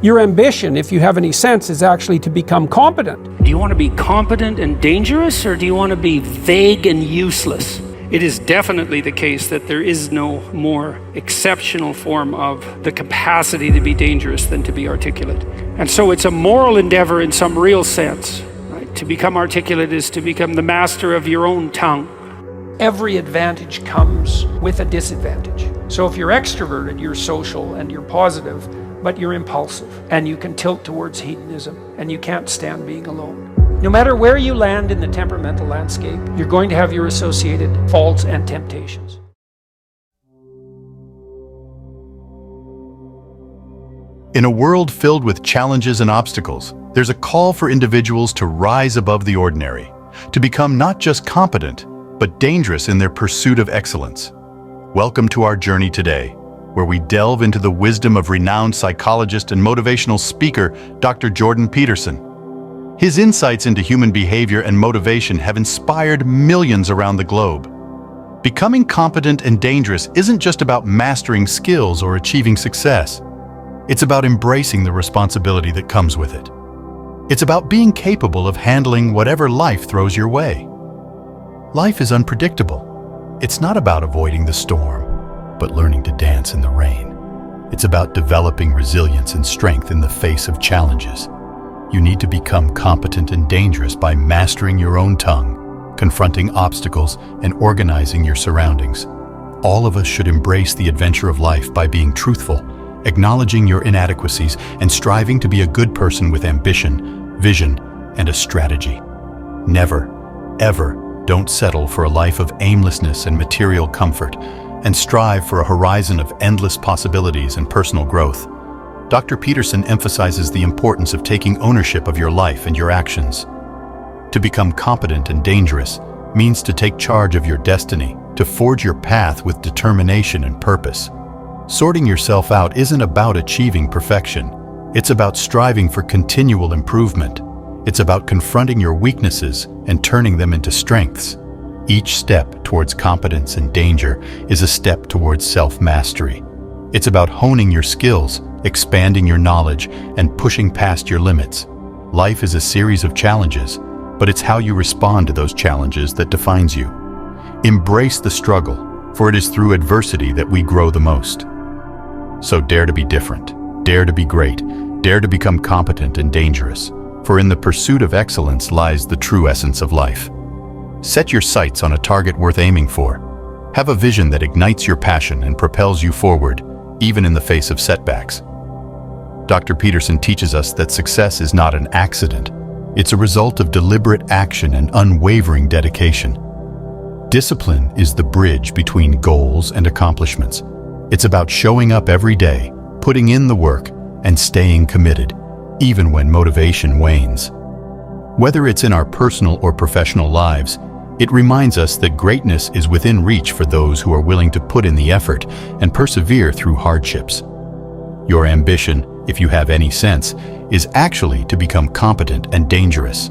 Your ambition, if you have any sense, is actually to become competent. Do you want to be competent and dangerous, or do you want to be vague and useless? It is definitely the case that there is no more exceptional form of the capacity to be dangerous than to be articulate. And so it's a moral endeavor in some real sense, right? To become articulate is to become the master of your own tongue. Every advantage comes with a disadvantage. So if you're extroverted, you're social and you're positive, but you're impulsive and you can tilt towards hedonism and you can't stand being alone. No matter where you land in the temperamental landscape, you're going to have your associated faults and temptations. In a world filled with challenges and obstacles, there's a call for individuals to rise above the ordinary, to become not just competent, but dangerous in their pursuit of excellence. Welcome to our journey today, where we delve into the wisdom of renowned psychologist and motivational speaker, Dr. Jordan Peterson. His insights into human behavior and motivation have inspired millions around the globe. Becoming competent and dangerous isn't just about mastering skills or achieving success. It's about embracing the responsibility that comes with it. It's about being capable of handling whatever life throws your way. Life is unpredictable. It's not about avoiding the storm, but learning to dance in the rain. It's about developing resilience and strength in the face of challenges. You need to become competent and dangerous by mastering your own tongue, confronting obstacles, and organizing your surroundings. All of us should embrace the adventure of life by being truthful, acknowledging your inadequacies, and striving to be a good person with ambition, vision, and a strategy. Never, ever, don't settle for a life of aimlessness and material comfort, and strive for a horizon of endless possibilities and personal growth. Dr. Peterson emphasizes the importance of taking ownership of your life and your actions. To become competent and dangerous means to take charge of your destiny, to forge your path with determination and purpose. Sorting yourself out isn't about achieving perfection. It's about striving for continual improvement. It's about confronting your weaknesses and turning them into strengths. Each step towards competence and danger is a step towards self-mastery. It's about honing your skills, expanding your knowledge, and pushing past your limits. Life is a series of challenges, but it's how you respond to those challenges that defines you. Embrace the struggle, for it is through adversity that we grow the most. So dare to be different, dare to be great, dare to become competent and dangerous, for in the pursuit of excellence lies the true essence of life. Set your sights on a target worth aiming for. Have a vision that ignites your passion and propels you forward, even in the face of setbacks. Dr. Peterson teaches us that success is not an accident. It's a result of deliberate action and unwavering dedication. Discipline is the bridge between goals and accomplishments. It's about showing up every day, putting in the work, and staying committed, even when motivation wanes. Whether it's in our personal or professional lives, it reminds us that greatness is within reach for those who are willing to put in the effort and persevere through hardships. Your ambition, if you have any sense, is actually to become competent and dangerous.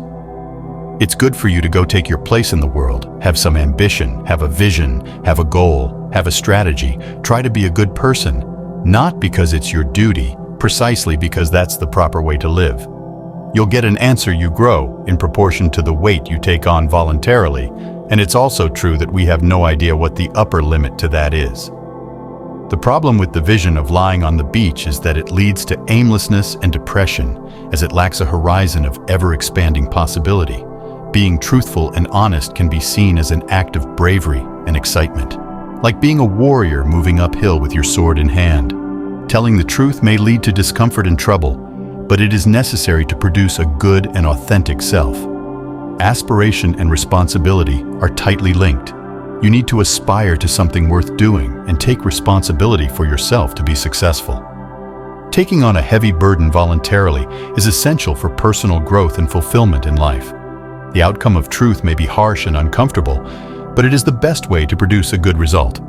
It's good for you to go take your place in the world, have some ambition, have a vision, have a goal, have a strategy, try to be a good person, not because it's your duty, precisely because that's the proper way to live. You'll get an answer you grow in proportion to the weight you take on voluntarily, and it's also true that we have no idea what the upper limit to that is. The problem with the vision of lying on the beach is that it leads to aimlessness and depression, as it lacks a horizon of ever-expanding possibility. Being truthful and honest can be seen as an act of bravery and excitement, like being a warrior moving uphill with your sword in hand. Telling the truth may lead to discomfort and trouble, but it is necessary to produce a good and authentic self. Aspiration and responsibility are tightly linked. You need to aspire to something worth doing and take responsibility for yourself to be successful. Taking on a heavy burden voluntarily is essential for personal growth and fulfillment in life. The outcome of truth may be harsh and uncomfortable, but it is the best way to produce a good result.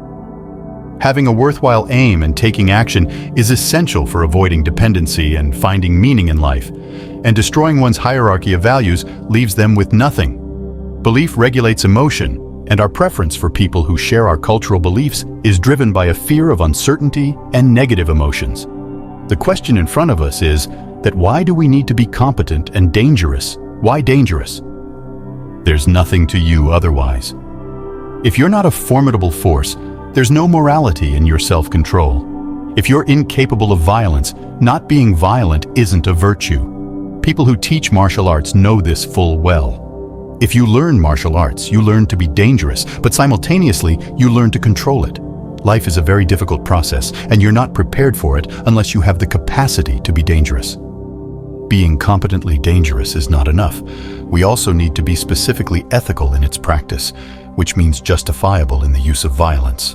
Having a worthwhile aim and taking action is essential for avoiding dependency and finding meaning in life, and destroying one's hierarchy of values leaves them with nothing. Belief regulates emotion, and our preference for people who share our cultural beliefs is driven by a fear of uncertainty and negative emotions. The question in front of us is that why do we need to be competent and dangerous? Why dangerous? There's nothing to you otherwise. If you're not a formidable force, there's no morality in your self-control. If you're incapable of violence, not being violent isn't a virtue. People who teach martial arts know this full well. If you learn martial arts, you learn to be dangerous, but simultaneously, you learn to control it. Life is a very difficult process, and you're not prepared for it unless you have the capacity to be dangerous. Being competently dangerous is not enough. We also need to be specifically ethical in its practice, which means justifiable in the use of violence.